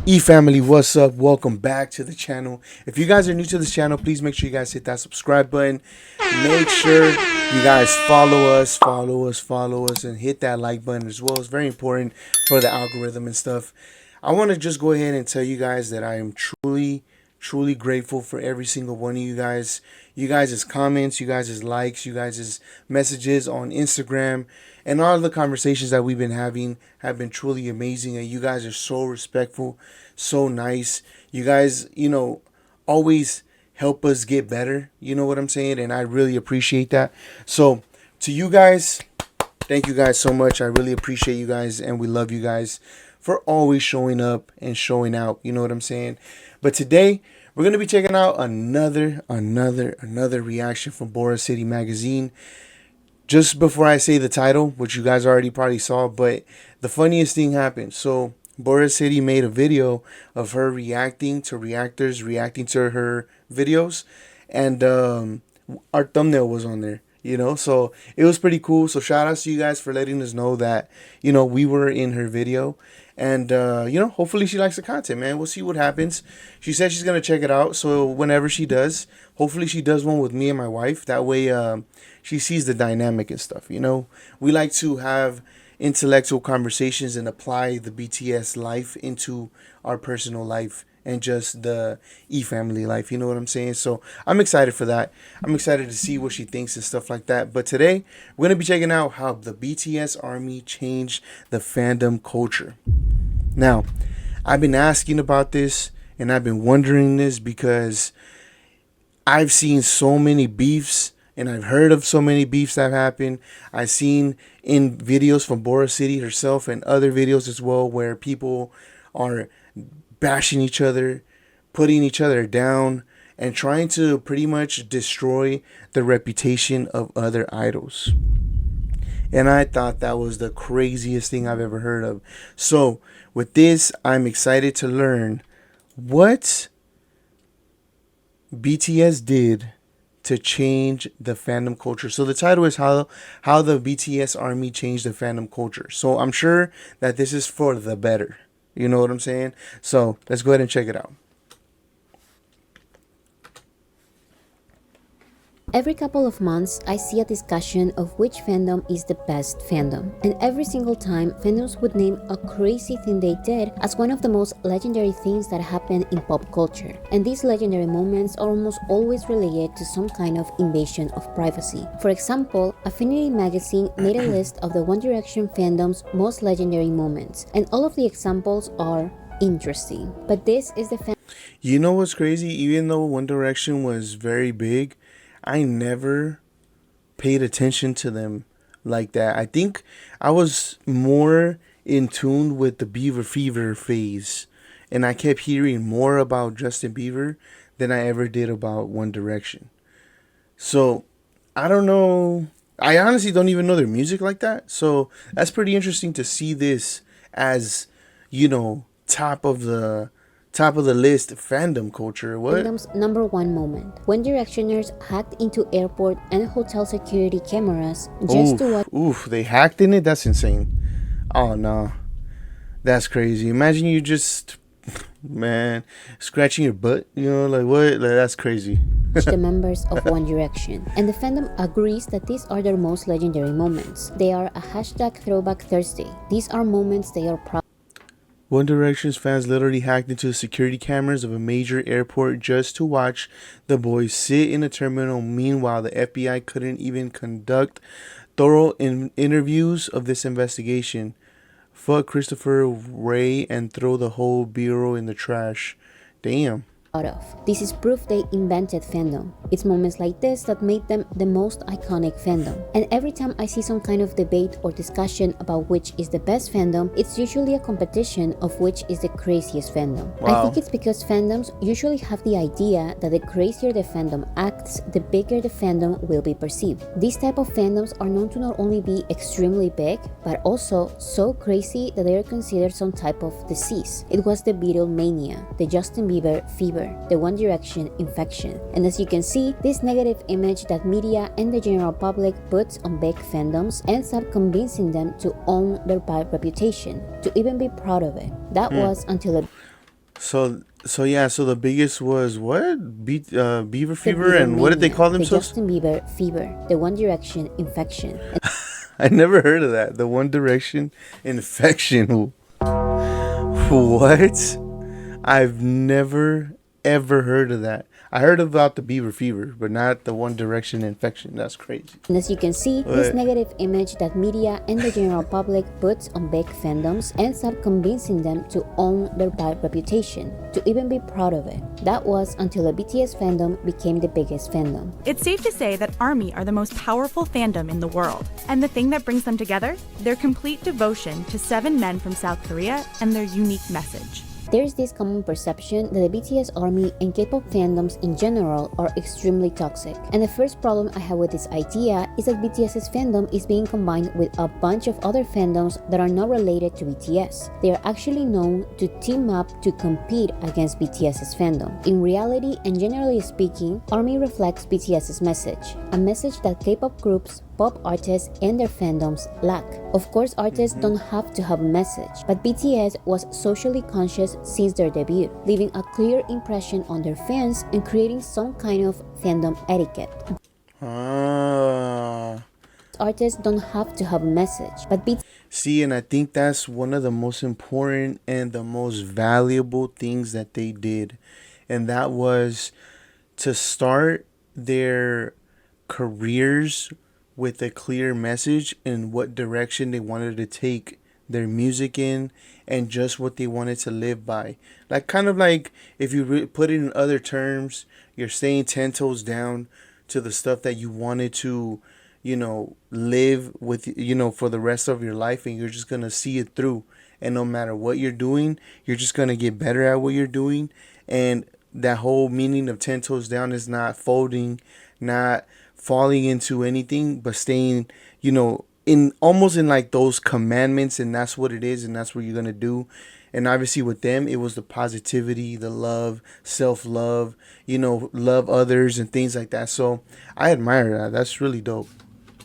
Family, what's up? Welcome back to the channel. If you guys are new to this channel, please make sure you guys hit that subscribe button. Make sure you guys follow us, and hit that like button as well. It's very important for the algorithm and stuff. I want to just go ahead and tell you guys that I am truly grateful for every single one of you guys. You guys' comments, you guys' likes, you guys' messages on Instagram, and all the conversations that we've been having have been truly amazing. And you guys are so respectful, so nice. You guys, always help us get better. You know what I'm saying? And I really appreciate that. So, to you guys, thank you guys so much. I really appreciate you guys, and we love you guys for always showing up and showing out. You know what I'm saying? But today, we're going to be checking out another reaction from Boracity magazine. Just before I say the title, which you guys already probably saw, but the funniest thing happened. So Boracity made a video of her reacting to reactors reacting to her videos, and our thumbnail was on there. So it was pretty cool. So shout out to you guys for letting us know that we were in her video. And hopefully she likes the content, man. We'll see what happens. She said she's gonna check it out, so whenever she does, hopefully she does one with me and my wife. That way she sees the dynamic and stuff. We like to have intellectual conversations and apply the BTS life into our personal life and just the family life. You know what I'm saying? So I'm excited for that. I'm excited to see what she thinks and stuff like that. But today we're gonna be checking out how the BTS Army changed the fandom culture. Now, I've been asking about this and I've been wondering this because I've seen so many beefs and I've heard of so many beefs that have happened. I've seen in videos from Boracity herself and other videos as well where people are bashing each other, putting each other down, and trying to pretty much destroy the reputation of other idols. And I thought that was the craziest thing I've ever heard of. So with this, I'm excited to learn what BTS did to change the fandom culture. So the title is how the BTS Army changed the fandom culture. So I'm sure that this is for the better. You know what I'm saying? So let's go ahead and check it out. Every couple of months, I see a discussion of which fandom is the best fandom. And every single time, fandoms would name a crazy thing they did as one of the most legendary things that happened in pop culture. And these legendary moments are almost always related to some kind of invasion of privacy. For example, Affinity magazine made a list of the One Direction fandom's most legendary moments. And all of the examples are interesting. But this is the fandom. You know what's crazy? Even though One Direction was very big, I never paid attention to them like that. I think I was more in tune with the Bieber Fever phase, and I kept hearing more about Justin Bieber than I ever did about One Direction. So I don't know. I honestly don't even know their music like that. So that's pretty interesting to see this as, top of the list fandom culture. What? Fandom's number one moment. When Directioners hacked into airport and hotel security cameras just to watch. Oof, they hacked in it? That's insane. Oh, no. That's crazy. Imagine you just, man, scratching your butt. Like what? Like, that's crazy. The members of One Direction. And the fandom agrees that these are their most legendary moments. They are a hashtag Throwback Thursday. These are moments they are proud. One Direction's fans literally hacked into the security cameras of a major airport just to watch the boys sit in a terminal. Meanwhile, the FBI couldn't even conduct thorough interviews of this investigation. Fuck Christopher Wray and throw the whole bureau in the trash. Damn. Of. This is proof they invented fandom. It's moments like this that made them the most iconic fandom. And every time I see some kind of debate or discussion about which is the best fandom, it's usually a competition of which is the craziest fandom. Wow. I think it's because fandoms usually have the idea that the crazier the fandom acts, the bigger the fandom will be perceived. These type of fandoms are known to not only be extremely big, but also so crazy that they are considered some type of disease. It was the Beatlemania, the Justin Bieber fever, the One Direction infection. And as you can see, this negative image that media and the general public puts on big fandoms ends up convincing them to own their bad reputation, to even be proud of it. That was until it. So the biggest was what? Beaver The fever, Bieber and what did they mania, call the themselves? Justin Bieber fever, the One Direction infection, and I never heard of that. The One Direction infection. What? I've never ever heard of that. I heard about the beaver fever, but not the One Direction infection. That's crazy. as you can see, this But negative image that media and the general public puts on big fandoms ends up convincing them to own their bad reputation, to even be proud of it. That was until the BTS fandom became the biggest fandom. It's safe to say that ARMY are the most powerful fandom in the world. And the thing that brings them together? Their complete devotion to 7 men from South Korea and their unique message. There is this common perception that the BTS Army and K-pop fandoms in general are extremely toxic. And the first problem I have with this idea is that BTS's fandom is being combined with a bunch of other fandoms that are not related to BTS. They are actually known to team up to compete against BTS's fandom. In reality, and generally speaking, Army reflects BTS's message, a message that K-pop groups, pop artists, and their fandoms lack. Of course, artists don't have to have a message, but BTS was socially conscious since their debut, leaving a clear impression on their fans and creating some kind of fandom etiquette. ah, Artists don't have to have a message, but see, and I think that's one of the most important and the most valuable things that they did, and that was to start their careers with a clear message in what direction they wanted to take their music in and just what they wanted to live by. Like, kind of like, if you put it in other terms, you're staying 10 toes down to the stuff that you wanted to, live with, for the rest of your life, and you're just going to see it through. And no matter what you're doing, you're just going to get better at what you're doing. And that whole meaning of 10 toes down is not folding, not falling into anything, but staying, in almost in like those commandments, and that's what it is, and that's what you're gonna do. And obviously with them, it was the positivity, the love, self-love, love others and things like that. So I admire that. That's really dope.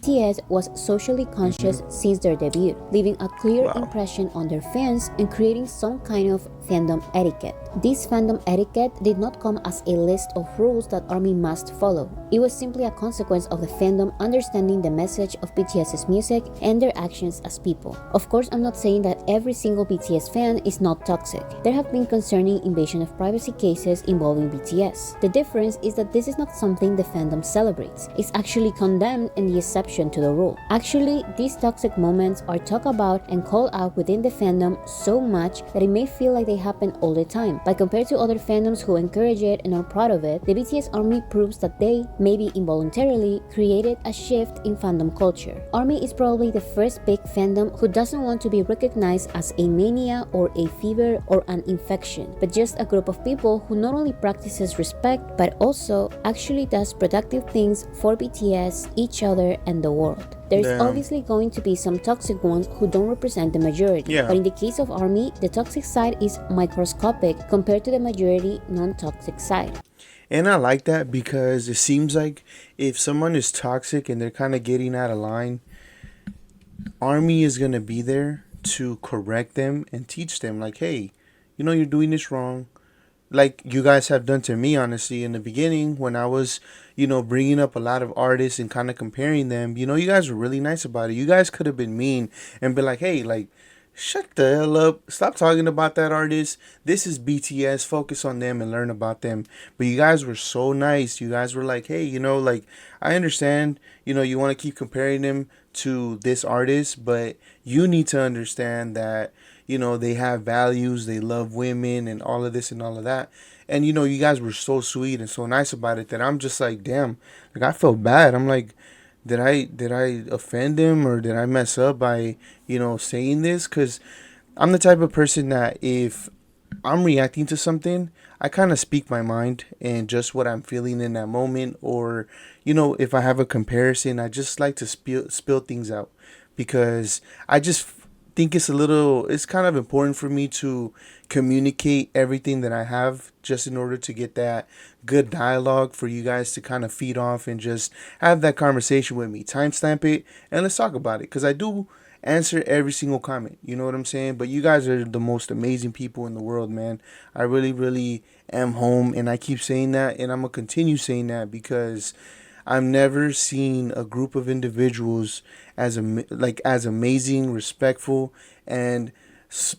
BTS was socially conscious since their debut, leaving a clear Wow. impression on their fans and creating some kind of fandom etiquette. This fandom etiquette did not come as a list of rules that ARMY must follow. It was simply a consequence of the fandom understanding the message of BTS's music and their actions as people. Of course, I'm not saying that every single BTS fan is not toxic. There have been concerning invasion of privacy cases involving BTS. The difference is that this is not something the fandom celebrates. It's actually condemned and the exception to the rule. Actually, these toxic moments are talked about and called out within the fandom so much that it may feel like they happen all the time. But compared to other fandoms who encourage it and are proud of it, the BTS Army proves that they, maybe involuntarily, created a shift in fandom culture. Army is probably the first big fandom who doesn't want to be recognized as a mania or a fever or an infection, but just a group of people who not only practices respect, but also actually does productive things for BTS, each other, and the world. There's Damn. obviously going to be some toxic ones who don't represent the majority, Yeah. but in the case of Army, the toxic side is microscopic compared to the majority non-toxic side. And I like that because it seems like if someone is toxic and they're kind of getting out of line, Army is going to be there to correct them and teach them, like, hey, you're doing this wrong. Like you guys have done to me, honestly, in the beginning when I was, bringing up a lot of artists and kind of comparing them. You guys were really nice about it. You guys could have been mean and been like, hey, like, shut the hell up. Stop talking about that artist. This is BTS. Focus on them and learn about them. But you guys were so nice. You guys were like, hey, like, I understand, you want to keep comparing them to this artist, but you need to understand that, they have values, they love women and all of this and all of that. And, you guys were so sweet and so nice about it that I'm just like, damn, like, I felt bad. I'm like, did I offend him or did I mess up by, saying this? Because I'm the type of person that if I'm reacting to something, I kind of speak my mind and just what I'm feeling in that moment. Or, if I have a comparison, I just like to spill things out because I just think it's kind of important for me to communicate everything that I have just in order to get that good dialogue for you guys to kind of feed off and just have that conversation with me. Timestamp it and let's talk about it because I do answer every single comment. You know what I'm saying? But you guys are the most amazing people in the world, man. I really, really am home, and I keep saying that, and I'm gonna continue saying that because I've never seen a group of individuals as amazing, respectful, and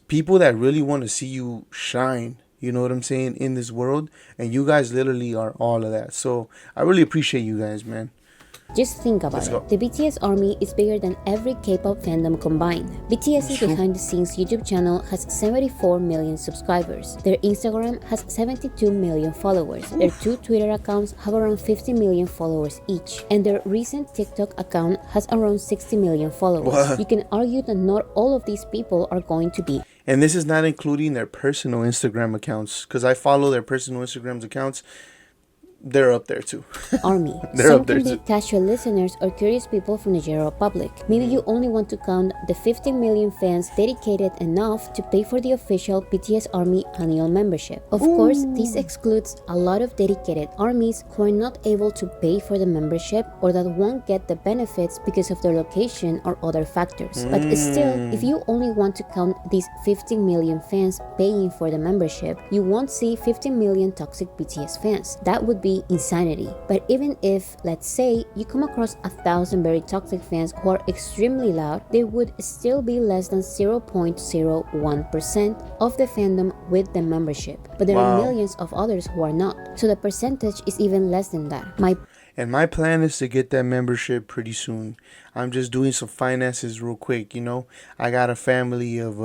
people that really want to see you shine. You know what I'm saying in this world, and you guys literally are all of that. So I really appreciate you guys, man. Just think about Let's it. go. The BTS Army is bigger than every K-pop fandom combined. BTS's True. behind-the-scenes YouTube channel has 74 million subscribers. Their Instagram has 72 million followers. Their 2 Twitter accounts have around 50 million followers each. And their recent TikTok account has around 60 million followers. What? You can argue that not all of these people are going to be And this is not including their personal Instagram accounts, because I follow their personal Instagram accounts. They're up there too. Army. They're Some up there can be too. casual listeners or curious people from the general public. Maybe you only want to count the 50 million fans dedicated enough to pay for the official BTS Army annual membership. Of course, this excludes a lot of dedicated armies who are not able to pay for the membership or that won't get the benefits because of their location or other factors. But still, if you only want to count these 50 million fans paying for the membership, you won't see 50 million toxic BTS fans. That would be insanity. But even if, let's say, you come across 1,000 very toxic fans who are extremely loud, they would still be less than 0.01% of the fandom with the membership. But there are Wow. millions of others who are not. So the percentage is even less than that. And my plan is to get that membership pretty soon. I'm just doing some finances real quick, you know. I got a family of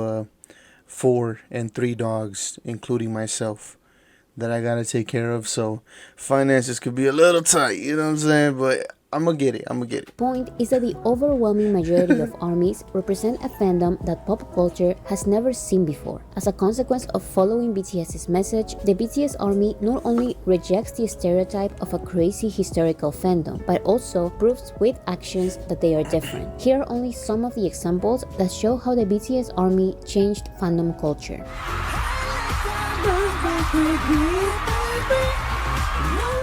4 and 3 dogs, including myself, that I gotta take care of. So finances could be a little tight, you know what I'm saying? But I'm gonna get it. Point is that the overwhelming majority of armies represent a fandom that pop culture has never seen before. As a consequence of following BTS's message, the BTS Army not only rejects the stereotype of a crazy historical fandom, but also proves with actions that they are different. Here are only some of the examples that show how the BTS Army changed fandom culture.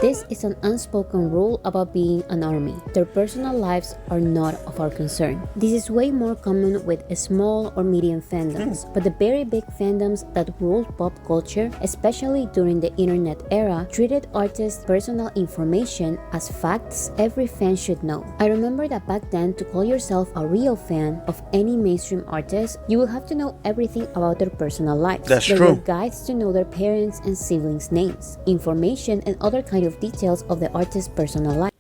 This is an unspoken rule about being an army. Their personal lives are not of our concern. This is way more common with small or medium fandoms, but the very big fandoms that ruled pop culture, especially during the internet era, treated artists' personal information as facts every fan should know. I remember that back then, to call yourself a real fan of any mainstream artist, you will have to know everything about their personal lives. That's There true. were guides to know their parents' and siblings' names, information, and other kind of details of the artist's personal life.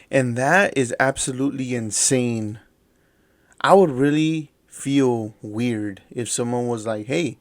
And that is absolutely insane. I would really feel weird if someone was like, "Hey,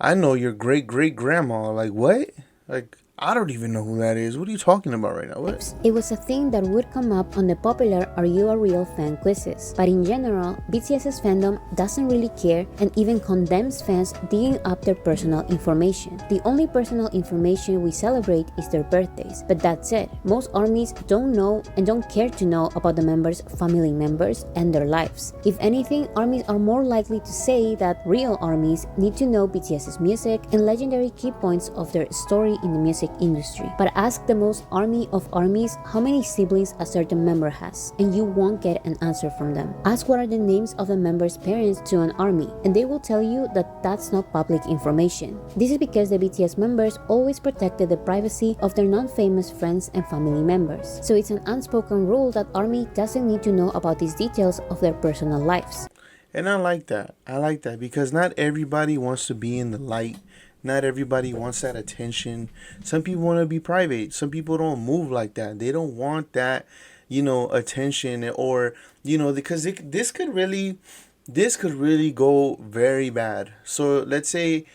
I know your great great grandma." Like, what? Like, I don't even know who that is. What are you talking about right now? What? It was a thing that would come up on the popular Are You a Real Fan quizzes. But in general, BTS's fandom doesn't really care and even condemns fans digging up their personal information. The only personal information we celebrate is their birthdays, but that's it. Most armies don't know and don't care to know about the members' family members and their lives. If anything, armies are more likely to say that real armies need to know BTS's music and legendary key points of their story in the music industry. But ask the most army of armies how many siblings a certain member has, and you won't get an answer from them. Ask what are the names of the member's parents to an army, and they will tell you that that's not public information. This is because the BTS members always protected the privacy of their non-famous friends and family members. So it's an unspoken rule that army doesn't need to know about these details of their personal lives. And I like that. I like that because not everybody wants to be in the light. Not everybody wants that attention. Some people want to be private. Some people don't move like that. They don't want that, attention or, because this could really go very bad. So let's say,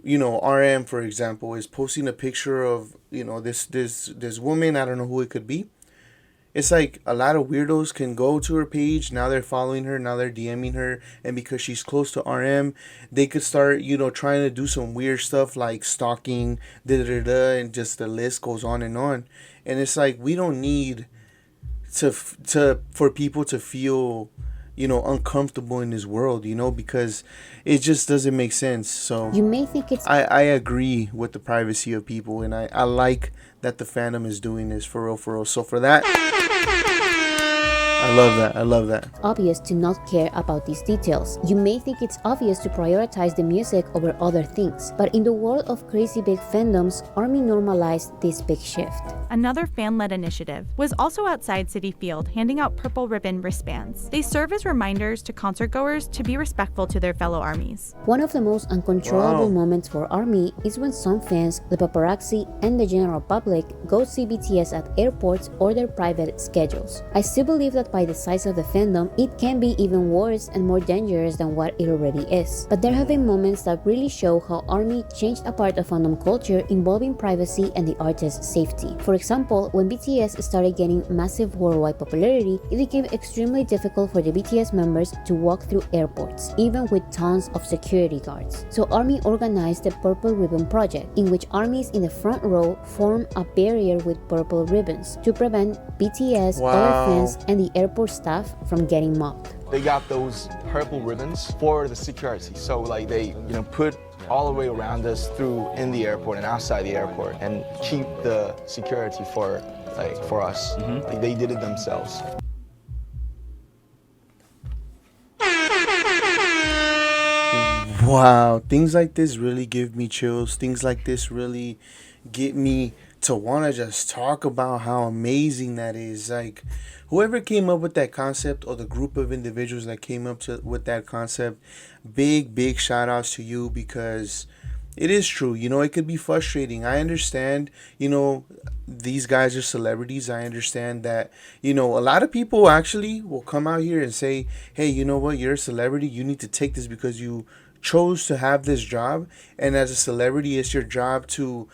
RM, for example, is posting a picture of, this woman. I don't know who it could be. It's like a lot of weirdos can go to her page. Now they're following her. Now they're DMing her. And because she's close to RM, they could start, trying to do some weird stuff like stalking, and just the list goes on and on. And it's like, we don't need for people to feel, uncomfortable in this world, because it just doesn't make sense. So You may think it's I agree with the privacy of people, and I like that the fandom is doing this for real, for real. So for that, I love that. I love that. obvious to not care about these details. You may think it's obvious to prioritize the music over other things, but in the world of crazy big fandoms, ARMY normalized this big shift. Another fan-led initiative was also outside Citi Field handing out purple ribbon wristbands. They serve as reminders to concertgoers to be respectful to their fellow ARMYs. One of the most uncontrollable Wow. moments for ARMY is when some fans, the paparazzi, and the general public go see BTS at airports or their private schedules. I still believe that by the size of the fandom, it can be even worse and more dangerous than what it already is. But there have been moments that really show how ARMY changed a part of fandom culture involving privacy and the artist's safety. For example, when BTS started gaining massive worldwide popularity, it became extremely difficult for the BTS members to walk through airports, even with tons of security guards. So ARMY organized the Purple Ribbon Project, in which armies in the front row form a barrier with purple ribbons to prevent BTS, other Wow. fans, and the airport staff from getting mobbed. They got those purple ribbons for the security. So like they, put all the way around us through in the airport and outside the airport and keep the security for us. Like they did it themselves. Wow, things like this really give me chills. Things like this really get me to want to just talk about how amazing that is. Like, whoever came up with that concept, or the group of individuals that came up with that concept, big shout outs to you, because it is true. It could be frustrating. I understand, these guys are celebrities. I understand that, a lot of people actually will come out here and say, hey, you know what? You're a celebrity. You need to take this because you chose to have this job. And as a celebrity, it's your job to,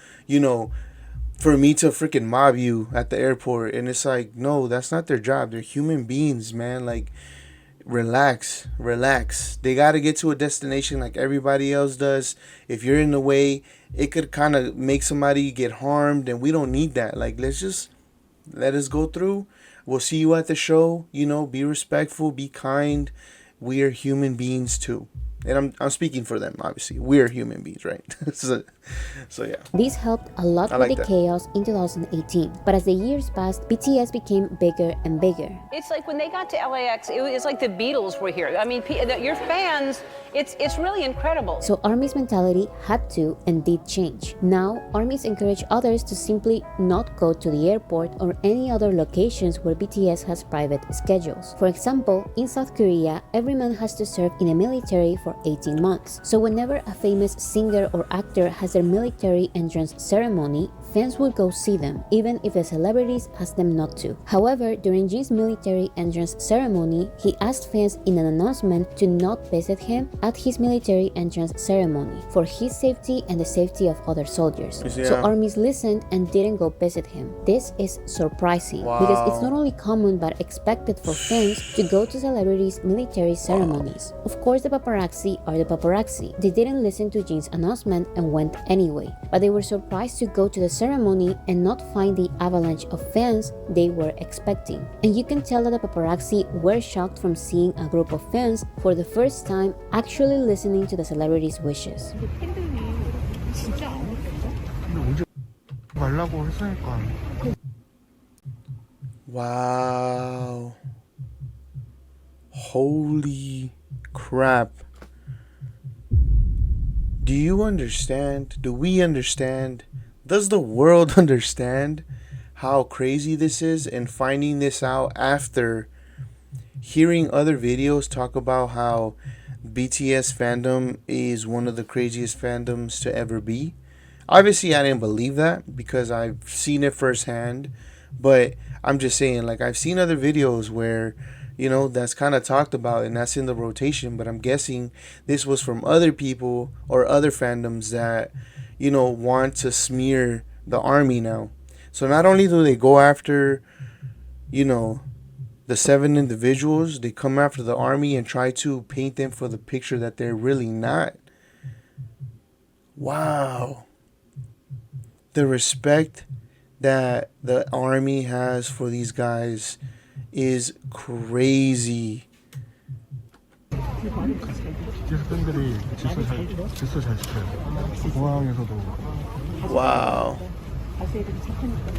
for me to freaking mob you at the airport. And it's like, no, that's not their job. They're human beings, man. Like, relax. They got to get to a destination like everybody else does. If you're in the way, it could kind of make somebody get harmed, and we don't need that. Like, let us go through. We'll see you at the show. Be respectful, be kind. We are human beings too. And I'm speaking for them, obviously. We're human beings, right? so yeah. This helped a lot I with like the that. chaos in 2018, but as the years passed, BTS became bigger and bigger. It's like when they got to LAX, it was like the Beatles were here. I mean, your fans, it's really incredible. So ARMY's mentality had to and did change. Now, ARMYs encourage others to simply not go to the airport or any other locations where BTS has private schedules. For example, in South Korea, every man has to serve in the military for 18 months. So whenever a famous singer or actor has their military entrance ceremony, fans will go see them, even if the celebrities ask them not to. However, during Jin's military entrance ceremony, he asked fans in an announcement to not visit him at his military entrance ceremony for his safety and the safety of other soldiers. So Yeah. armies listened and didn't go visit him. This is surprising because it's not only common but expected for fans to go to celebrities' military ceremonies. Of course, the paparazzi are the paparazzi. They didn't listen to Jin's announcement and went anyway, but they were surprised to go to the ceremony and not find the avalanche of fans they were expecting. And you can tell that the paparazzi were shocked from seeing a group of fans for the first time actually listening to the celebrities' wishes. Wow. Holy crap. Do you understand? Do we understand? Does the world understand how crazy this is, and finding this out after hearing other videos talk about how BTS fandom is one of the craziest fandoms to ever be? Obviously, I didn't believe that because I've seen it firsthand, but I'm just saying, like, I've seen other videos where, that's kind of talked about and that's in the rotation, but I'm guessing this was from other people or other fandoms that, want to smear the ARMY now. So not only do they go after, the 7 individuals, they come after the ARMY and try to paint them for the picture that they're really not. Wow. The respect that the ARMY has for these guys is crazy. BTS 팬들이 질서 잘 지켜요. 공항에서도. Wow.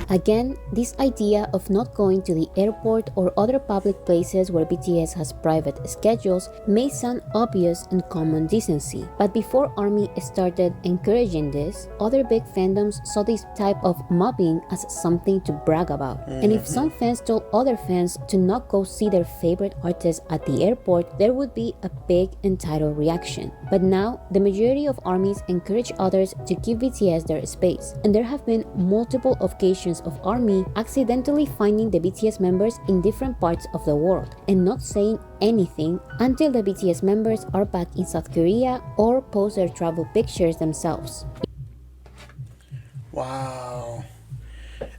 Again, this idea of not going to the airport or other public places where BTS has private schedules may sound obvious and common decency, but before ARMY started encouraging this, other big fandoms saw this type of mobbing as something to brag about. And if some fans told other fans to not go see their favorite artists at the airport, there would be a big entitled reaction. But now, the majority of ARMYs encourage others to give BTS their space, and there have been multiple occasions of ARMY accidentally finding the BTS members in different parts of the world and not saying anything until the BTS members are back in South Korea or post their travel pictures themselves. Wow.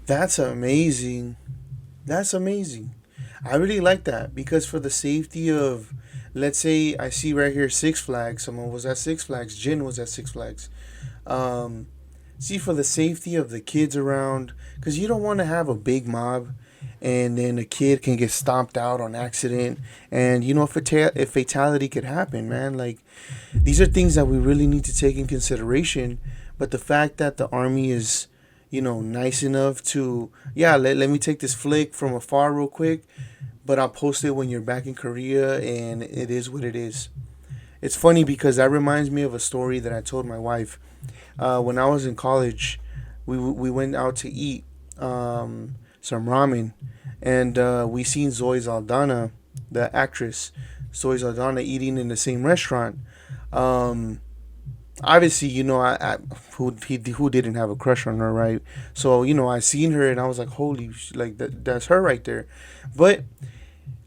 That's amazing. That's amazing. I really like that because for the safety of, let's say I see right here Six Flags, someone was at Six Flags, Jin was at Six Flags. See, for the safety of the kids around, because you don't want to have a big mob and then a kid can get stomped out on accident, and you know, if fatality could happen, man. Like, these are things that we really need to take in consideration. But the fact that the ARMY is, you know, nice enough to, yeah, let me take this flick from afar real quick, but I'll post it when you're back in Korea, and it is what it is. It's funny because that reminds me of a story that I told my wife. When I was in college, we went out to eat some ramen, and we seen Zoe Saldana, the actress, Zoe Saldana, eating in the same restaurant. Obviously, you know, who didn't have a crush on her, right? So, you know, I seen her and I was like, holy, like that's her right there. But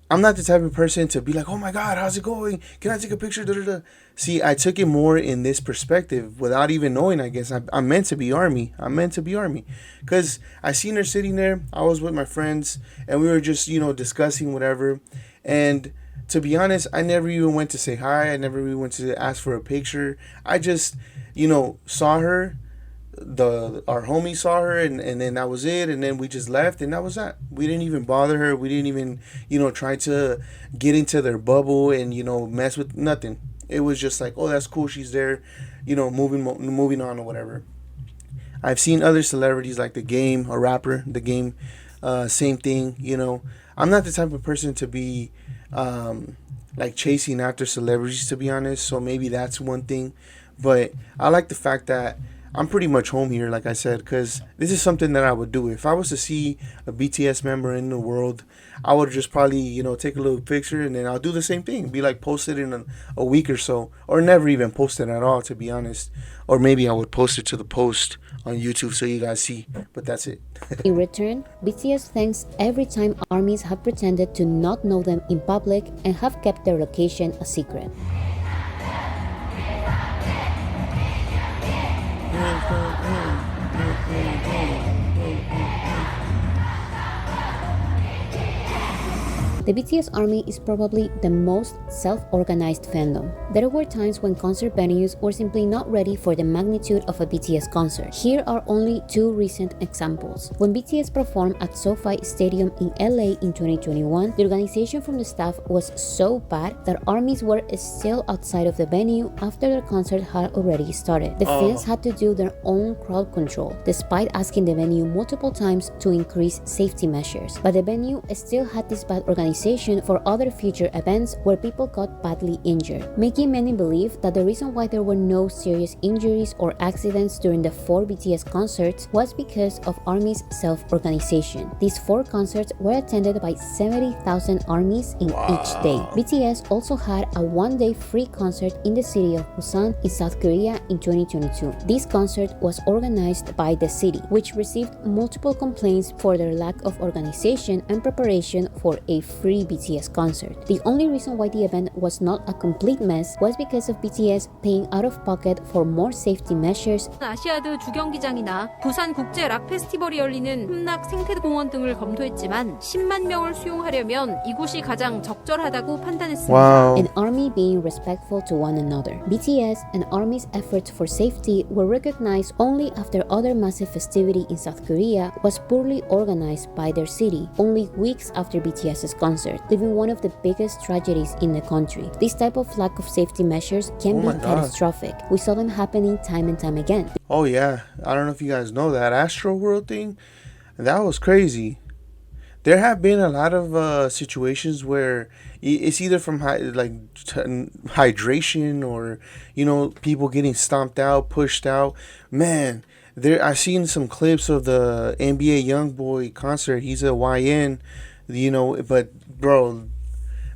I'm not the type of person to be like, oh my God, how's it going? Can I take a picture? Da, da, da. See, I took it more in this perspective without even knowing, I guess. I'm meant to be ARMY. I'm meant to be ARMY. Because I seen her sitting there. I was with my friends and we were just, you know, discussing whatever. And to be honest, I never even went to say hi. I never even went to ask for a picture. I just, you know, saw her. Our homie saw her, and then that was it, and then we just left, and that was that. We didn't even bother her. We didn't even, you know, try to get into their bubble and, you know, mess with nothing. It was just like, oh, that's cool, she's there, you know, moving on or whatever. I've seen other celebrities like The Game, a rapper, The Game, same thing. You know, I'm not the type of person to be like chasing after celebrities, to be honest, so maybe that's one thing. But I like the fact that I'm pretty much home here, like I said, because this is something that I would do. If I was to see a BTS member in the world, I would just probably, you know, take a little picture, and then I'll do the same thing. Be like, post it in a week or so, or never even post it at all, to be honest. Or maybe I would post it to the post on YouTube so you guys see, but that's it. In return, BTS thanks every time ARMYs have pretended to not know them in public and have kept their location a secret. The BTS Army is probably the most self-organized fandom. There were times when concert venues were simply not ready for the magnitude of a BTS concert. Here are only two recent examples. When BTS performed at SoFi Stadium in LA in 2021, the organization from the staff was so bad that ARMYs were still outside of the venue after the concert had already started. The fans had to do their own crowd control, despite asking the venue multiple times to increase safety measures. But the venue still had this bad organization for other future events where people got badly injured, making many believe that the reason why there were no serious injuries or accidents during the 4 BTS concerts was because of ARMY's self-organization. These 4 concerts were attended by 70,000 ARMYs in each day. BTS also had a one-day free concert in the city of Busan in South Korea in 2022. This concert was organized by the city, which received multiple complaints for their lack of organization and preparation for a free BTS concert. The only reason why the event was not a complete mess was because of BTS paying out of pocket for more safety measures. 아시아드 주경기장이나 부산 국제 락 페스티벌이 열리는 흠락 생태공원 등을 검토했지만 10만 명을 수용하려면 이곳이 가장 적절하다고 판단했습니다. Wow. And ARMY being respectful to one another. BTS and ARMY's efforts for safety were recognized only after other massive festivity in South Korea was poorly organized by their city, only weeks after BTS's concert. concert, leaving one of the biggest tragedies in the country. This type of lack of safety measures can Oh be my God. catastrophic. We saw them happening time and time again. Oh yeah, I don't know if you guys know that Astro World thing. That was crazy. There have been a lot of situations where it's either from hydration or people getting stomped out, pushed out. Man, there I've seen some clips of the NBA YoungBoy concert. He's a YN, but bro,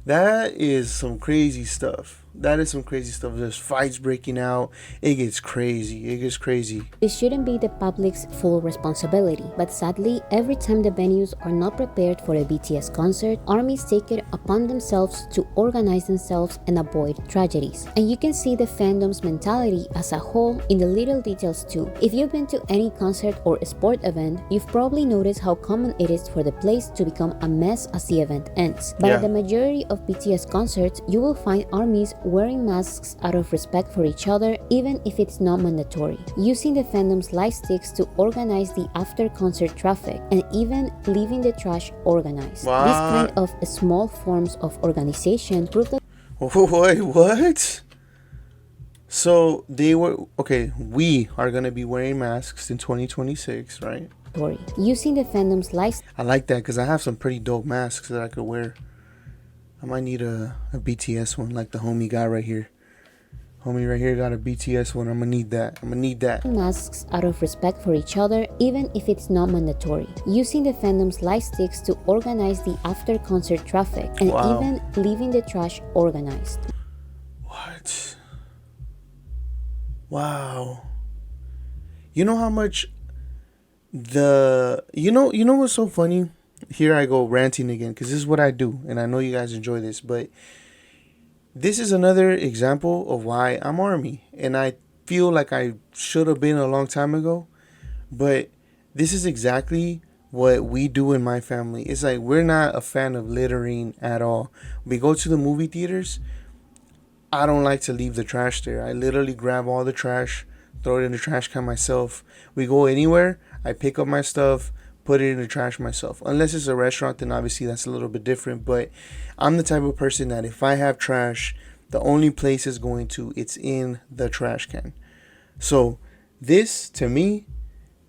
that is some crazy stuff. That is some crazy stuff. There's fights breaking out. It gets crazy. It gets crazy. It shouldn't be the public's full responsibility, but sadly, every time the venues are not prepared for a BTS concert, armies take it upon themselves to organize themselves and avoid tragedies. And you can see the fandom's mentality as a whole in the little details too. If you've been to any concert or sport event, you've probably noticed how common it is for the place to become a mess as the event ends. But Yeah. at the majority of BTS concerts, you will find armies wearing masks out of respect for each other, even if it's not mandatory, using the fandom's light sticks to organize the after-concert traffic, and even leaving the trash organized. What? This kind of small forms of organization prove that Wait, what? So we are gonna be wearing masks in 2026, right? using the fandom's light I like that because I have some pretty dope masks that I could wear. I might need a BTS one, like the homie guy right here. Homie right here got a BTS one. I'm gonna need that. masks out of respect for each other, even if it's not mandatory, using the fandom's light sticks to organize the after-concert traffic, and Wow. even leaving the trash organized. What? Wow. You know how much you know what's so funny? Here I go ranting again because this is what I do, and I know you guys enjoy this, but this is another example of why I'm Army, and I feel like I should have been a long time ago, but this is exactly what we do in my family. It's like we're not a fan of littering at all. We go to the movie theaters. I don't like to leave the trash there. I literally grab all the trash, throw it in the trash can myself. We go anywhere, I pick up my stuff, put it in the trash myself. Unless it's a restaurant, then obviously that's a little bit different. But I'm the type of person that if I have trash, the only place it's in the trash can. So this, to me,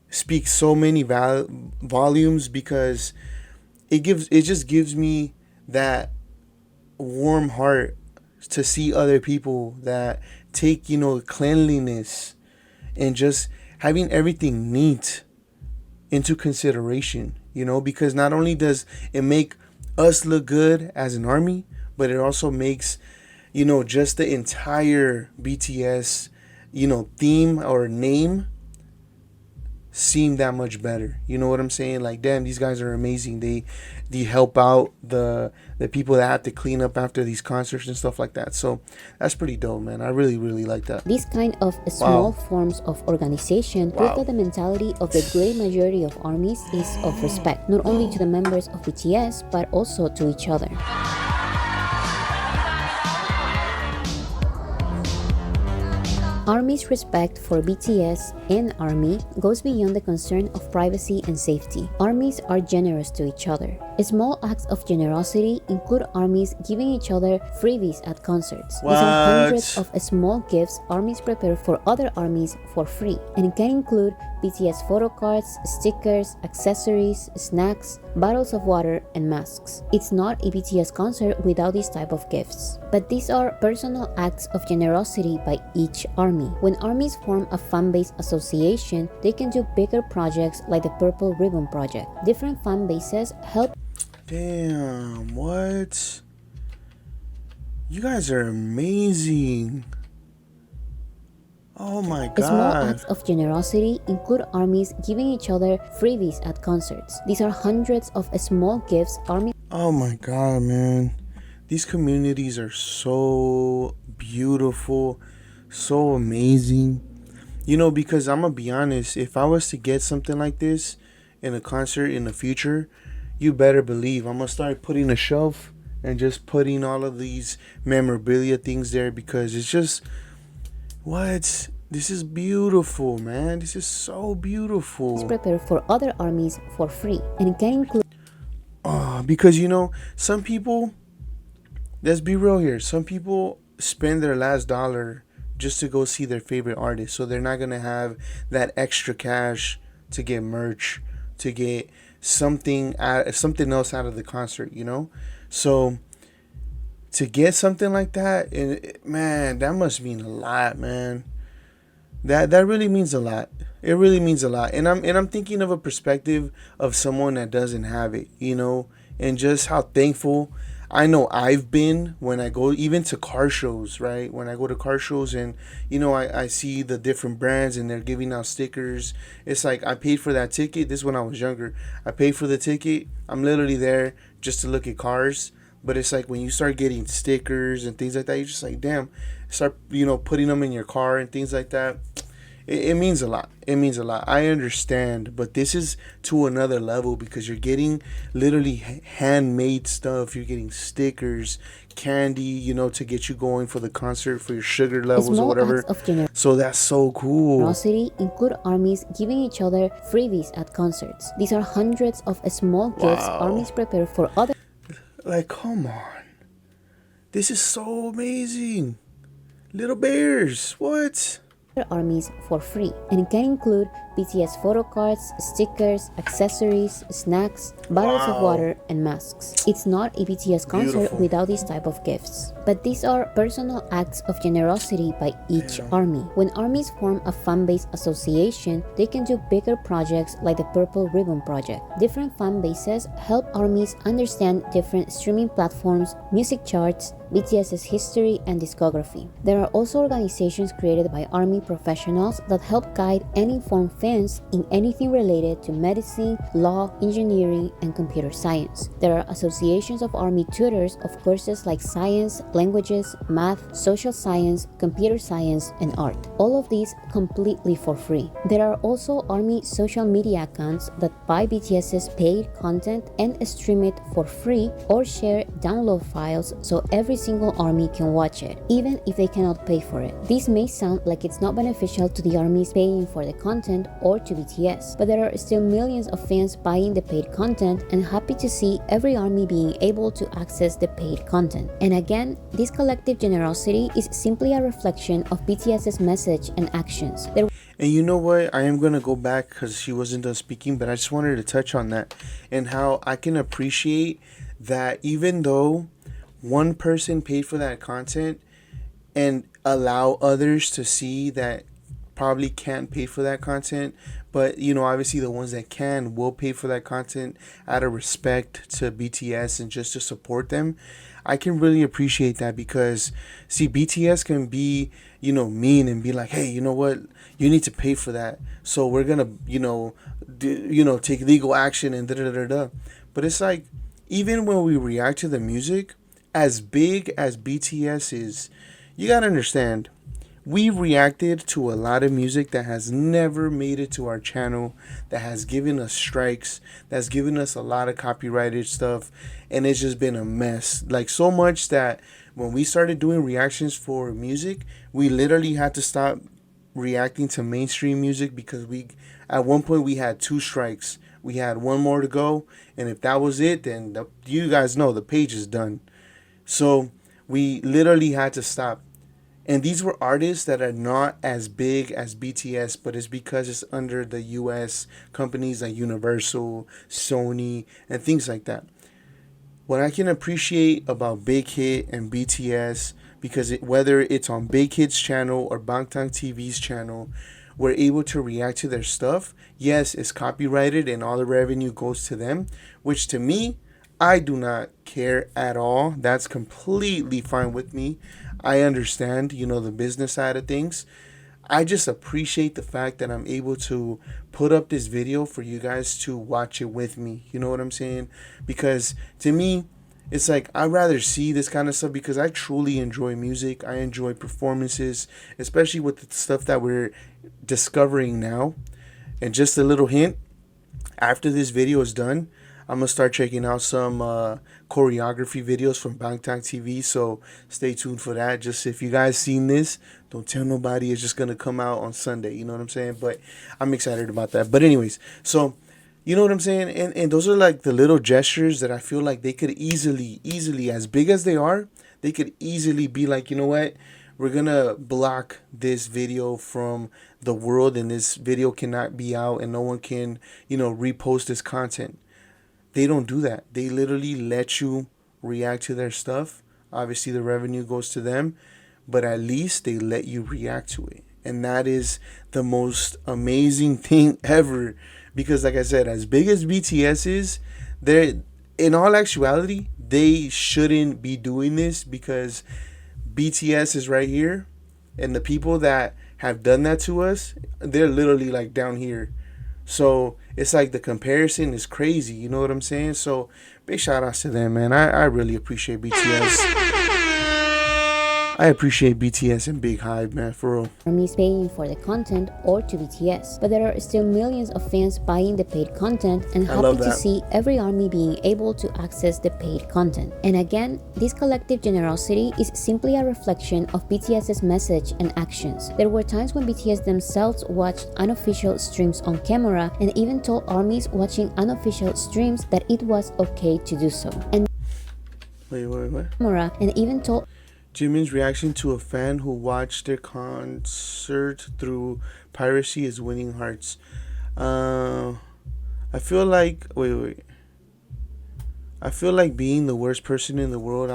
speaks so many volumes because it just gives me that warm heart to see other people that take, cleanliness and just having everything neat into consideration, because not only does it make us look good as an army, but it also makes, just the entire BTS, theme or name seem that much better. You know what I'm saying? Like, damn, these guys are amazing. They help out the people that have to clean up after these concerts and stuff like that. So that's pretty dope, man. I really, really like that. This kind of small forms of organization prove that the mentality of the great majority of armies is of respect, not only to the members of BTS, but also to each other. Army's respect for BTS and Army goes beyond the concern of privacy and safety. Armies are generous to each other. Small acts of generosity include armies giving each other freebies at concerts. These are hundreds of small gifts armies prepare for other armies for free, and can include BTS photo cards, stickers, accessories, snacks, bottles of water, and masks. It's not a BTS concert without this type of gifts. But these are personal acts of generosity by each army. When armies form a fan-base association, they can do bigger projects like the Purple Ribbon Project. Different fan bases help. Damn, what? You guys are amazing. Oh my god. Small acts of generosity include armies giving each other freebies at concerts. These are hundreds of small gifts armies. Oh my god, man. These communities are so beautiful, so amazing. Because I'm gonna be honest, if I was to get something like this in a concert in the future, you better believe I'm gonna start putting a shelf and just putting all of these memorabilia things there, because it's just this is beautiful, man. This is so beautiful. Prepare for other armies for free, and it can include. Oh Because some people, let's be real here, some people spend their last dollar just to go see their favorite artist, so they're not gonna have that extra cash to get merch, to get something else out of the concert. So to get something like that, and man, that must mean a lot, man. That really means a lot. It really means a lot. And I'm thinking of a perspective of someone that doesn't have it, and just how thankful I know I've been when I go even to car shows, right? When I go to car shows and I see the different brands and they're giving out stickers. It's like I paid for that ticket. This is when I was younger. I paid for the ticket. I'm literally there just to look at cars. But it's like when you start getting stickers and things like that, you're just like, damn, start, putting them in your car and things like that. It means a lot. It means a lot. I understand, but this is to another level because you're getting literally handmade stuff. You're getting stickers, candy, to get you going for the concert, for your sugar levels or Small whatever. acts of generosity So that's so cool. include armies giving each other freebies at concerts. These are hundreds of small gifts armies prepare for others. Like, come on. This is so amazing. Little bears. What? Armies for free, and it can include BTS photo cards, stickers, accessories, snacks, bottles of water, and masks. It's not a BTS concert Beautiful. without these type of gifts. But these are personal acts of generosity by each army. When armies form a fan-based association, they can do bigger projects like the Purple Ribbon Project. Different fan bases help armies understand different streaming platforms, music charts, BTS's history and discography. There are also organizations created by army professionals that help guide and inform fans in anything related to medicine, law, engineering, and computer science. There are associations of army tutors of courses like science, languages, math, social science, computer science, and art. All of these completely for free. There are also army social media accounts that buy BTS's paid content and stream it for free or share download files so every single army can watch it, even if they cannot pay for it. This may sound like it's not beneficial to the armies paying for the content or to BTS, but there are still millions of fans buying the paid content and happy to see every army being able to access the paid content. And again, this collective generosity is simply a reflection of BTS's message and actions. And you know what? I am going to go back because she wasn't done speaking, but I just wanted to touch on that and how I can appreciate that even though one person paid for that content and allow others to see that probably can't pay for that content, but obviously the ones that can will pay for that content out of respect to BTS and just to support them. I can really appreciate that because see, BTS can be mean and be like, hey, you know what, you need to pay for that, so we're gonna take legal action and da da da da. But it's like, even when we react to the music, as big as BTS is, you gotta understand, we reacted to a lot of music that has never made it to our channel, that has given us strikes, that's given us a lot of copyrighted stuff, and it's just been a mess. Like, so much that when we started doing reactions for music, we literally had to stop reacting to mainstream music because at one point we had 2 strikes. We had 1 more to go, and if that was it, then you guys know the page is done. So we literally had to stop. And these were artists that are not as big as BTS, but it's because it's under the US companies like Universal, Sony, and things like that. What I can appreciate about Big Hit and BTS, because whether it's on Big Hit's channel or Bangtan TV's channel, we're able to react to their stuff. Yes, it's copyrighted and all the revenue goes to them, which to me, I do not care at all. That's completely fine with me. I understand, the business side of things. I just appreciate the fact that I'm able to put up this video for you guys to watch it with me. You know what I'm saying? Because to me, it's like, I'd rather see this kind of stuff because I truly enjoy music. I enjoy performances, especially with the stuff that we're discovering now. And just a little hint, after this video is done, I'm going to start checking out some choreography videos from Bangtan TV, so stay tuned for that. Just if you guys seen this, don't tell nobody. It's just going to come out on Sunday, you know what I'm saying? But I'm excited about that. But anyways, so You know what I'm saying? And those are like the little gestures that I feel like they could easily, as big as they are, they could easily be like, you know what? We're gonna block this video from the world, and this video cannot be out, and no one can, repost this content. They don't do that. They literally let you react to their stuff. Obviously, the revenue goes to them, but at least they let you react to it. And that is the most amazing thing ever. Because like I said, as big as BTS is, they're, in all actuality, they shouldn't be doing this, because BTS is right here, and the people that have done that to us, they're literally like down here. So it's like the comparison is crazy. You know what I'm saying? So big shout outs to them, man. I really appreciate BTS. I appreciate BTS and Big Hive, man, for real. Armies paying for the content or to BTS, but there are still millions of fans buying the paid content, and happy to see every army being able to access the paid content. And again, this collective generosity is simply a reflection of BTS's message and actions. There were times when BTS themselves watched unofficial streams on camera and even told armies watching unofficial streams that it was okay to do so. And Wait. even told Jimin's reaction to a fan who watched their concert through piracy is winning hearts. I feel like I feel like being the worst person in the world.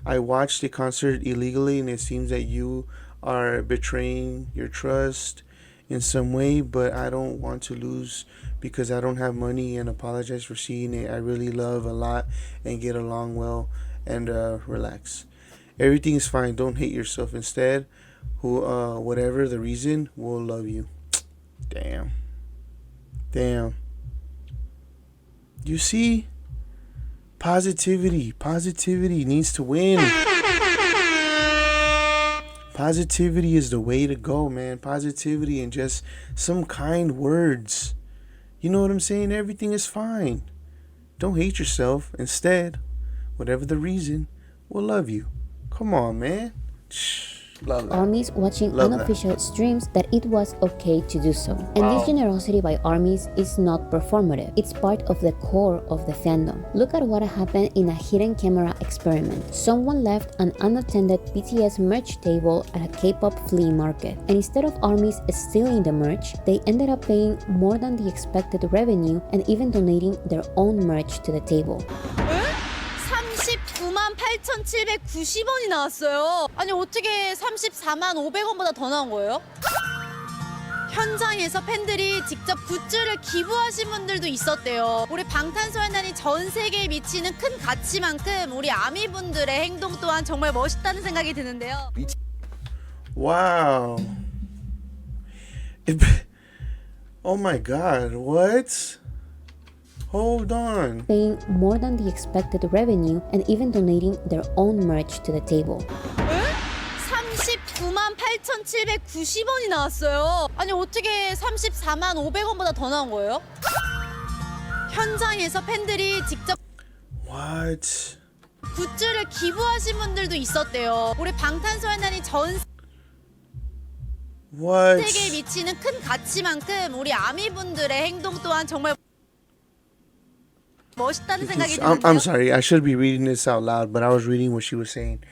I watched the concert illegally, and it seems that you are betraying your trust in some way, but I don't want to lose because I don't have money, and apologize for seeing it. I really love a lot and get along well, and relax. Everything is fine. Don't hate yourself. Instead, whatever the reason, we'll love you. Damn. You see? Positivity needs to win. Positivity is the way to go, man. Positivity and just some kind words. You know what I'm saying? Everything is fine. Don't hate yourself. Instead, whatever the reason, we'll love you. Come on, man. Love that. Armies watching unofficial streams that it was okay to do so. And this generosity by armies is not performative. It's part of the core of the fandom. Look at what happened in a hidden camera experiment. Someone left an unattended BTS merch table at a K-pop flea market. And instead of armies stealing the merch, they ended up paying more than the expected revenue and even donating their own merch to the table. 8,790원이 나왔어요. 아니 어떻게 34만 500원보다 더 나온 거예요? 현장에서 팬들이 직접 굿즈를 기부하신 분들도 있었대요. 우리 방탄소년단이 전 세계에 미치는 큰 가치만큼 우리 아미분들의 행동 또한 정말 멋있다는 생각이 드는데요. Wow. Oh my God, what? Hold on. Paying more than the expected revenue and even donating their own merch to the table. 39만 8,790원이 나왔어요. 아니 어떻게 34만 500원보다 더 나온 거예요? 현장에서 팬들이 직접 What? 굿즈를 기부하신 분들도 있었대요. 우리 방탄소년단이 전 What? 세계에 미치는 큰 가치만큼 우리 아미분들의 행동 또한 정말 멋있다는 생각이 드는데요. I'm sorry, I should be reading this out loud, but I was reading what she was saying.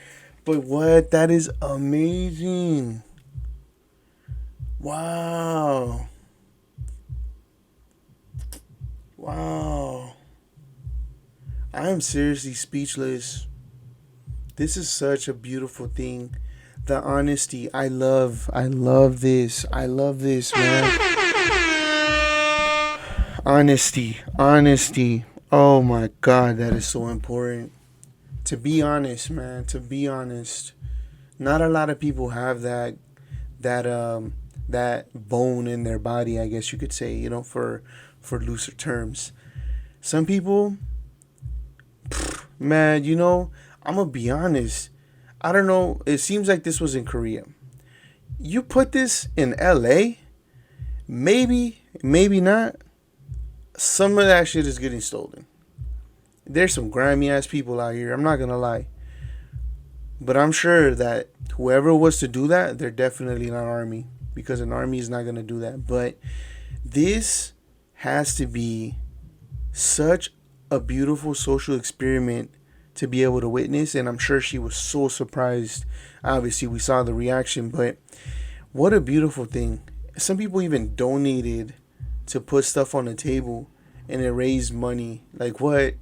But what? That is amazing. Wow. I am seriously speechless. This is such a beautiful thing. The honesty. I love this. I love this, man. Honesty. Oh my God, that is so important. To be honest, man. To be honest. Not a lot of people have that bone in their body, I guess you could say, for looser terms. Some people, man, I'm gonna be honest. I don't know. It seems like this was in Korea. You put this in LA, maybe not. Some of that shit is getting stolen. There's some grimy ass people out here. I'm not gonna lie. But I'm sure that whoever was to do that, they're definitely not army. Because an army is not gonna do that. But this has to be such a beautiful social experiment to be able to witness. And I'm sure she was so surprised. Obviously, we saw the reaction, but what a beautiful thing. Some people even donated to put stuff on the table, and it raised money. Like, what?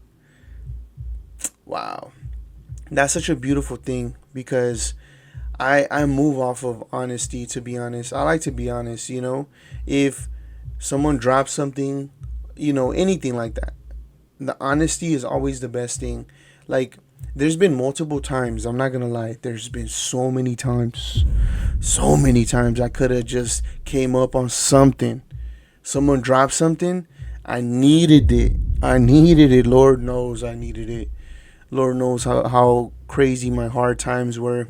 Wow. That's such a beautiful thing, because I move off of honesty, to be honest. I like to be honest, you know. If someone drops something, you know, anything like that, the honesty is always the best thing. Like, there's been multiple times, I'm not gonna lie, there's been so many times I could have just came up on something. Someone dropped something, I needed it. Lord knows I needed it. Lord knows how crazy my hard times were.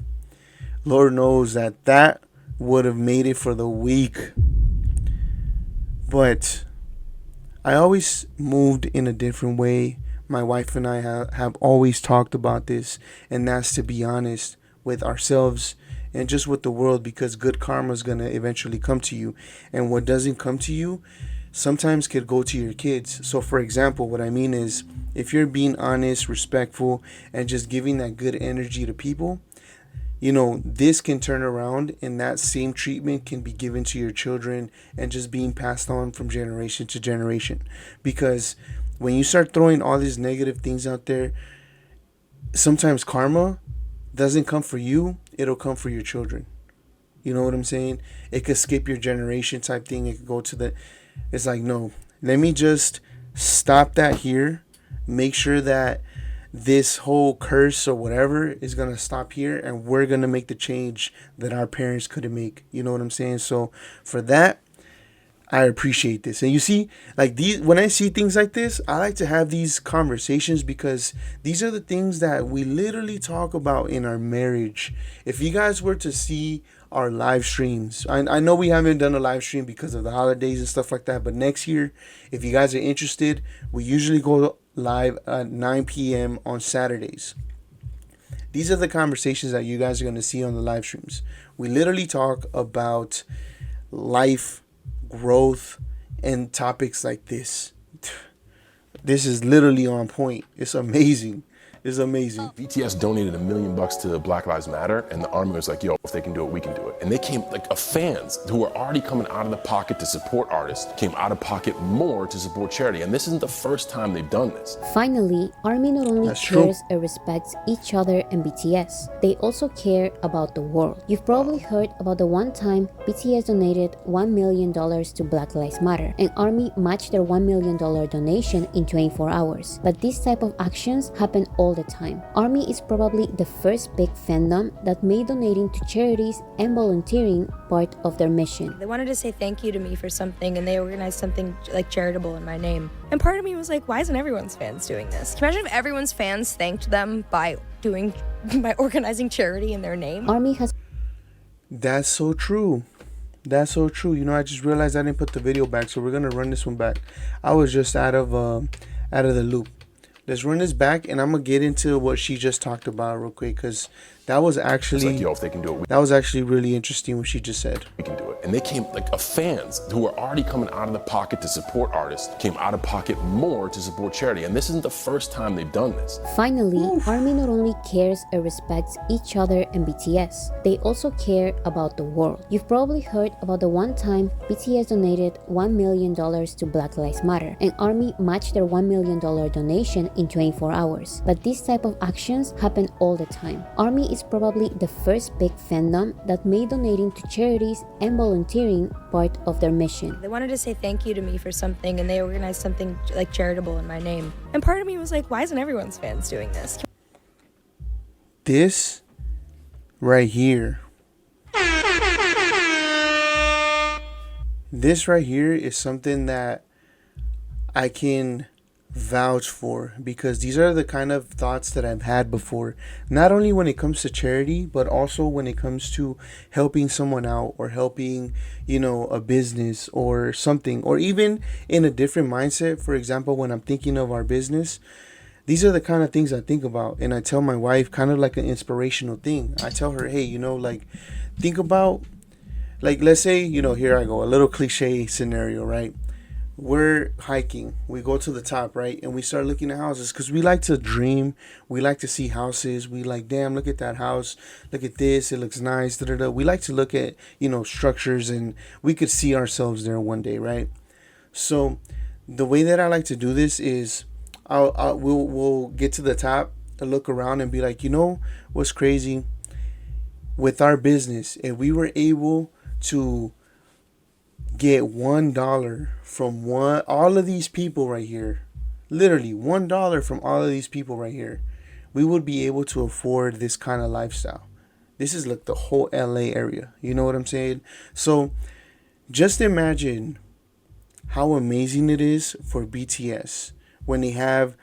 Lord knows that would have made it for the week. But I always moved in a different way. My wife and I have always talked about this, and that's to be honest with ourselves and just with the world, because good karma is going to eventually come to you. And what doesn't come to you sometimes could go to your kids. So, for example, what I mean is, if you're being honest, respectful, and just giving that good energy to people, you know, this can turn around, and that same treatment can be given to your children and just being passed on from generation to generation. Because when you start throwing all these negative things out there, sometimes karma doesn't come for you, it'll come for your children. You know what I'm saying? It could skip your generation type thing. It could go to the... It's like, no, let me just stop that here. Make sure that this whole curse or whatever is going to stop here, and we're going to make the change that our parents couldn't make. You know what I'm saying? So for that, I appreciate this. And you see, like, these, when I see things like this, I like to have these conversations, because these are the things that we literally talk about in our marriage. If you guys were to see our live streams, I know we haven't done a live stream because of the holidays and stuff like that, but next year, if you guys are interested, we usually go live at 9 p.m. on Saturdays. These are the conversations that you guys are going to see on the live streams. We literally talk about life, growth, and topics like this. This is literally on point. It's amazing. It's amazing. BTS donated $1 million to Black Lives Matter, and the Army was like, yo, if they can do it, we can do it. And they came, like, fans who were already coming out of the pocket to support artists came out of pocket more to support charity. And this isn't the first time they've done this. Finally, ARMY not only That's true. cares and respects each other and BTS, they also care about the world. You've probably heard about the one time BTS donated $1 million to Black Lives Matter, and ARMY matched their $1 million donation in 24 hours. But this type of actions happen all the time. ARMY is probably the first big fandom that made donating to charities and volunteering part of their mission. They wanted to say thank you to me for something, and they organized something like Charitable in my name. And part of me was like, why isn't everyone's fans doing this? Can you imagine if everyone's fans thanked them by organizing charity in their name? ARMY has... That's so true. That's so true. You know, I just realized I didn't put the video back, so we're gonna run this one back. I was just out of the loop. Let's run this back, and I'm gonna get into what she just talked about real quick, because that was actually, It's like, yo, if they can do it, that was actually really interesting what she just said. we can do it. And they came, like, fans who were already coming out of the pocket to support artists came out of pocket more to support charity. And this isn't the first time they've done this. Finally, ARMY not only cares and respects each other and BTS, they also care about the world. You've probably heard about the one time BTS donated $1 million to Black Lives Matter, and ARMY matched their $1 million donation in 24 hours. But this type of actions happen all the time. ARMY is probably the first big fandom that made donating to charities and volunteering part of their mission. They wanted to say thank you to me for something, and they organized something like Charitable in my name. And part of me was like, why isn't everyone's fans doing this? This right here. This right here is something that I can vouch for, because these are the kind of thoughts that I've had before, not only when it comes to charity, but also when it comes to helping someone out, or helping, you know, a business or something, or even in a different mindset. For example, when I'm thinking of our business, these are the kind of things I think about, and I tell my wife, kind of like an inspirational thing. I tell her, hey, you know, like, think about, like, let's say, you know, here I go, a little cliche scenario, right? we're hiking, we go to the top, right, and we start looking at houses because we like to dream, we like to see houses, we like, damn, look at that house, look at this, it looks nice, da, da, da. We like to look at, structures, and we could see ourselves there one day, right? So the way that I like to do this is we'll get to the top and look around and be like, what's crazy with our business, if we were able to get $1 from all of these people right here, literally $1 from all of these people right here, we would be able to afford this kind of lifestyle. This is like the whole LA area. You know what I'm saying? So just imagine how amazing it is for BTS when they have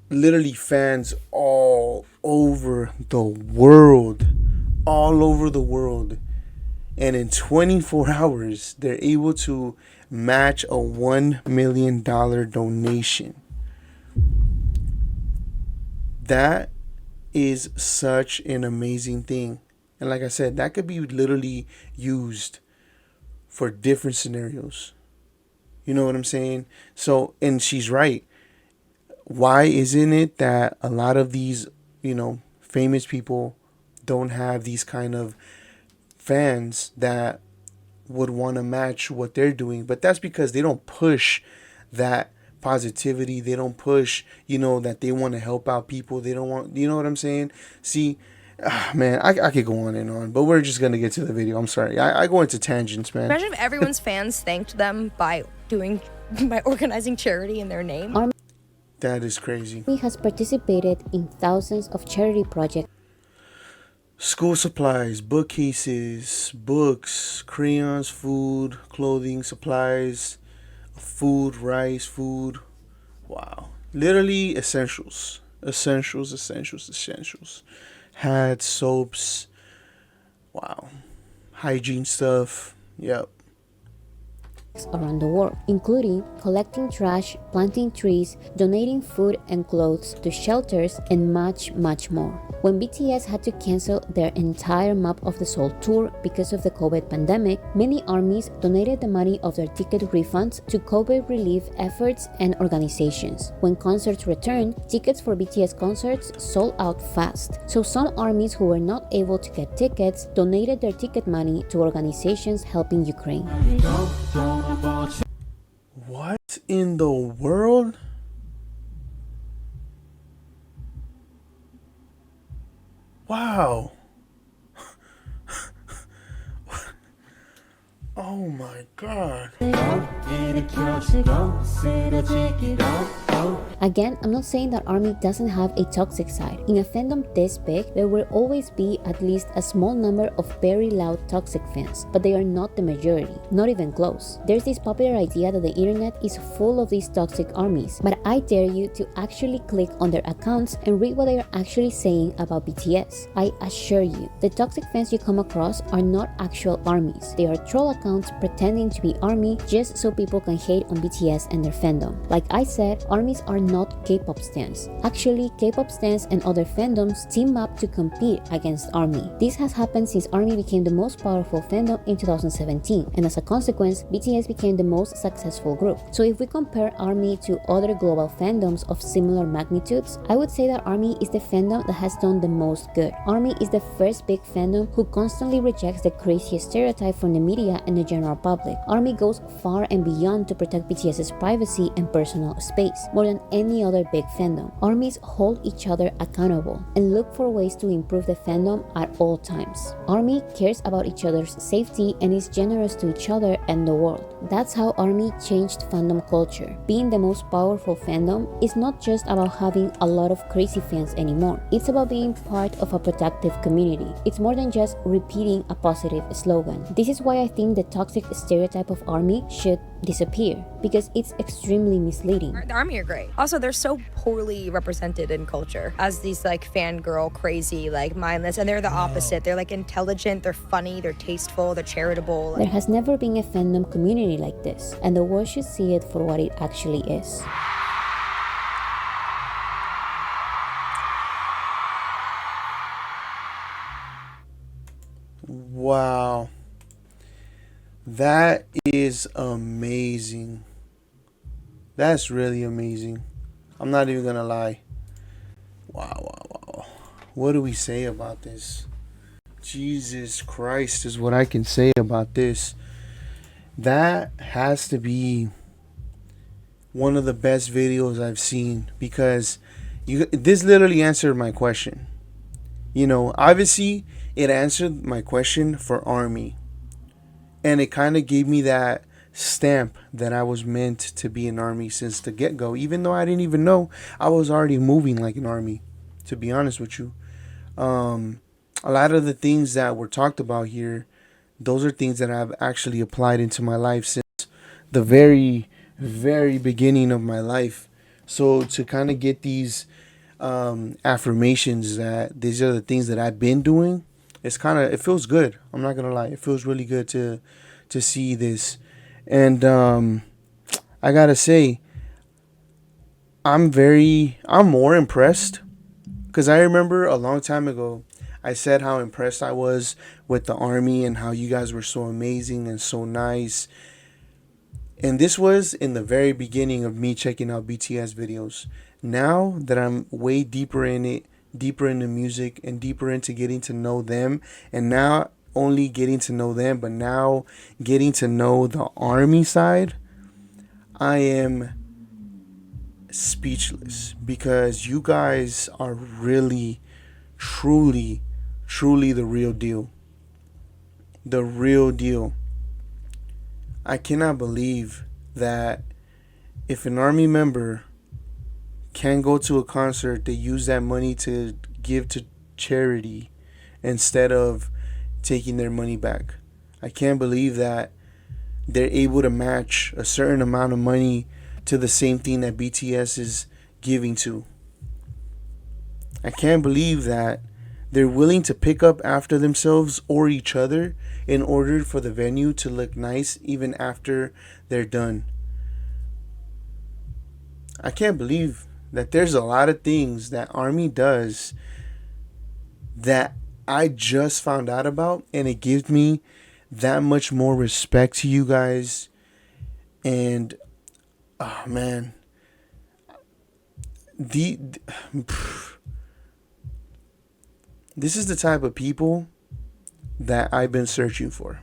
literally fans all over the world. All over the world. And in 24 hours, they're able to match a $1 million donation. That is such an amazing thing. And like I said, that could be literally used for different scenarios. You know what I'm saying? So, and she's right. Why isn't it that a lot of these, famous people don't have these kind of fans that would want to match what they're doing? But that's because they don't push that positivity. They don't push, that they want to help out people. They don't want, you know what I'm saying? See, man, I could go on and on, but we're just going to get to the video. I'm sorry. I go into tangents, man. Imagine if everyone's fans thanked them by organizing charity in their name. That is crazy. Army has participated in thousands of charity projects. School supplies, bookcases, books, crayons, food, clothing, supplies, food, rice, food. Wow. Literally essentials. Essentials. Hats, soaps. Wow. Hygiene stuff. Yep. Around the world, including collecting trash, planting trees, donating food and clothes to shelters, and much, much more. When BTS had to cancel their entire Map of the Soul tour because of the COVID pandemic, many armies donated the money of their ticket refunds to COVID relief efforts and organizations. When concerts returned, tickets for BTS concerts sold out fast. So some armies who were not able to get tickets donated their ticket money to organizations helping Ukraine. What in the world? Wow. Oh my God. Again, I'm not saying that ARMY doesn't have a toxic side. In a fandom this big, there will always be at least a small number of very loud toxic fans, but they are not the majority, not even close. There's this popular idea that the internet is full of these toxic armies, but I dare you to actually click on their accounts and read what they are actually saying about BTS. I assure you, the toxic fans you come across are not actual armies. They are troll accounts pretending to be ARMY just so people can hate on BTS and their fandom. Like I said, armies are not K-pop stans. Actually, K-pop stans and other fandoms team up to compete against ARMY. This has happened since ARMY became the most powerful fandom in 2017, and as a consequence, BTS became the most successful group. So if we compare ARMY to other global fandoms of similar magnitudes, I would say that ARMY is the fandom that has done the most good. ARMY is the first big fandom who constantly rejects the craziest stereotype from the media and the general public. ARMY goes far and beyond to protect BTS's privacy and personal space, more than any other big fandom. ARMYs hold each other accountable and look for ways to improve the fandom at all times. ARMY cares about each other's safety and is generous to each other and the world. That's how ARMY changed fandom culture. Being the most powerful fandom is not just about having a lot of crazy fans anymore. It's about being part of a productive community. It's more than just repeating a positive slogan. This is why I think the toxic stereotype of ARMY should disappear, because it's extremely misleading. The ARMY are great. Also, they're so poorly represented in culture as these like fangirl, crazy, like mindless, and they're the opposite. They're like intelligent, they're funny, they're tasteful, they're charitable. There has never been a fandom community like this, and the world should see it for what it actually is. Wow. That is amazing. That's really amazing. I'm not even gonna lie. Wow, wow, wow. What do we say about this? Jesus Christ is what I can say about this. That has to be one of the best videos I've seen because this literally answered my question. You know, obviously it answered my question for Army, and it kind of gave me that stamp that I was meant to be an Army since the get-go, even though I didn't even know I was already moving like an Army, to be honest with you. A lot of the things that were talked about here, those are things that I've actually applied into my life since the very, very beginning of my life. So to kind of get these affirmations that these are the things that I've been doing, it feels good. I'm not gonna lie, it feels really good to see this, and I gotta say, I'm more impressed because I remember a long time ago I said how impressed I was with the Army and how you guys were so amazing and so nice. And this was in the very beginning of me checking out BTS videos. Now that I'm way deeper in it, deeper into music and deeper into getting to know them, and now only getting to know them, but now getting to know the Army side, I am speechless because you guys are really, truly, truly the real deal. The real deal. I cannot believe that if an Army member can go to a concert, they use that money to give to charity instead of taking their money back. I can't believe that they're able to match a certain amount of money to the same thing that BTS is giving to. I can't believe that they're willing to pick up after themselves or each other in order for the venue to look nice even after they're done. I can't believe that there's a lot of things that Army does that I just found out about, and it gives me that much more respect to you guys. And oh man, this is the type of people that I've been searching for.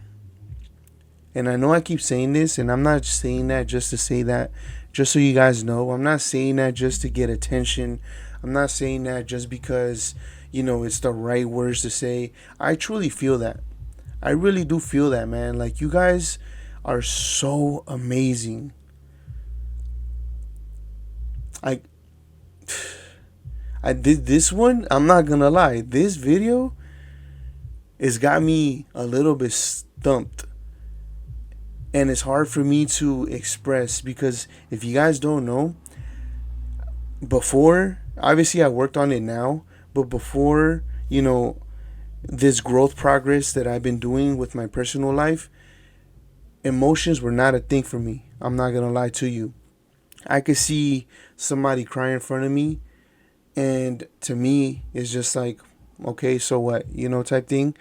And I know I keep saying this, and I'm not saying that just to say that, just so you guys know. I'm not saying that just to get attention. I'm not saying that just because, it's the right words to say. I truly feel that. I really do feel that, man. Like, you guys are so amazing. I did this one. I'm not gonna lie. This video has got me a little bit stumped. And it's hard for me to express because if you guys don't know, before, obviously I worked on it now, but before, this growth progress that I've been doing with my personal life, emotions were not a thing for me. I'm not going to lie to you. I could see somebody cry in front of me, and to me, it's just like, okay, so what, type thing.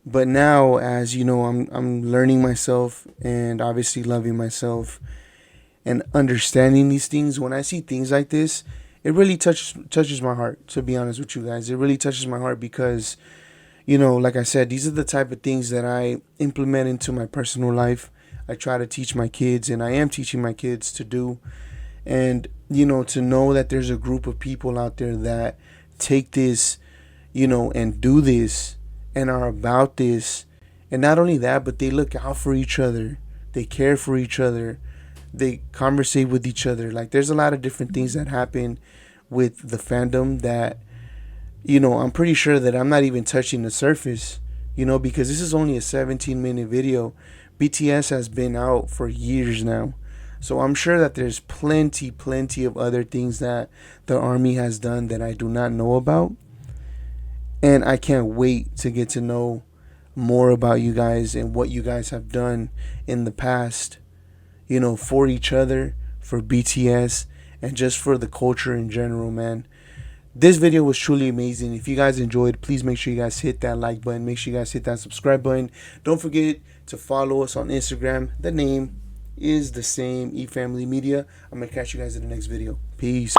But now, as I'm learning myself and obviously loving myself and understanding these things. When I see things like this, it really touches my heart. To be honest with you guys, it really touches my heart because, like I said, these are the type of things that I implement into my personal life. I try to teach my kids, and I am teaching my kids to do. And to know that there's a group of people out there that take this, and do this, and are about this. And not only that, but they look out for each other. They care for each other. They conversate with each other. Like, there's a lot of different things that happen with the fandom that, I'm pretty sure that I'm not even touching the surface, because this is only a 17-minute video. BTS has been out for years now. So I'm sure that there's plenty of other things that the Army has done that I do not know about. And I can't wait to get to know more about you guys and what you guys have done in the past, for each other, for BTS, and just for the culture in general, man. This video was truly amazing. If you guys enjoyed, please make sure you guys hit that like button. Make sure you guys hit that subscribe button. Don't forget to follow us on Instagram. The name is the same, efamilymedia. I'm going to catch you guys in the next video. Peace.